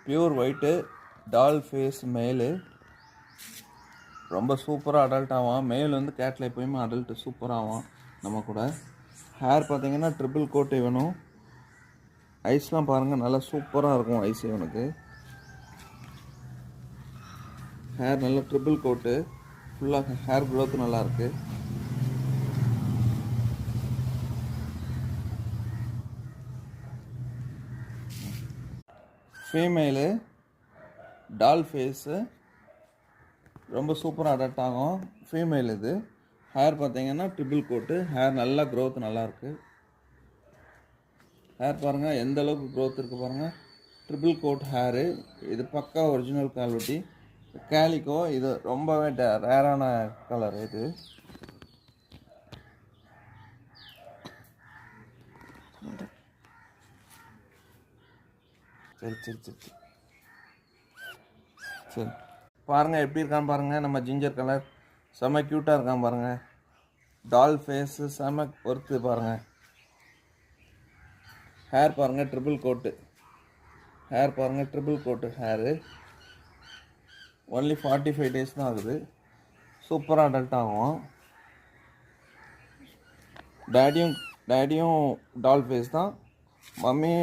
Pure white டால் face மேலு. ரொம்ப சூப்பராக அடல்ட் ஆகும். மேல் வந்து கேட்டில் எப்போயுமே அடல்ட்டு சூப்பராக ஆகும் நம்ம கூட. ஹேர் பார்த்தீங்கன்னா ட்ரிபிள் கோட் வேணும். ஐஸ்லாம் பாருங்கள் நல்லா சூப்பராக இருக்கும் ஐஸ் இவனுக்கு. ஹேர் நல்லா ட்ரிபிள் கோட்டு, ஃபுல்லாக ஹேர் க்ரோத் நல்லாயிருக்கு. ஃபீமேலு டால் ஃபேஸு ரொம்ப சூப்பராக அடாப்ட் ஆகும். ஃபீமேல் இது. ஹேர் பார்த்தீங்கன்னா ட்ரிபிள் கோட்டு, ஹேர் நல்லா க்ரோத் நல்லாயிருக்கு. ஹேர் பாருங்கள் எந்த அளவுக்கு க்ரோத் இருக்குது பாருங்கள். Triple coat hair. இது பக்கா ஒரிஜினல் குவாலிட்டி கேலிக்கோ. இது ரொம்பவே ரேரான கலர் இது. சரி சரி சரி சரி சரி பாருங்கள் எப்படி இருக்கான்னு பாருங்கள். நம்ம ஜிஞ்சர் கலர் செம்ம க்யூட்டாக இருக்கான் பாருங்கள். டால் ஃபேஸு செம்ம ஒர்த்து பாருங்கள். ஹேர் பாருங்கள் ட்ரிபிள் கோட்டு. ஹேர் பாருங்கள் ட்ரிபிள் கோட்டு ஹேரு. ஒன்லி 45 days தான் ஆகுது. சூப்பராக அடல்ட் ஆகும். டேடியும் டால் ஃபேஸ் தான். மம்மி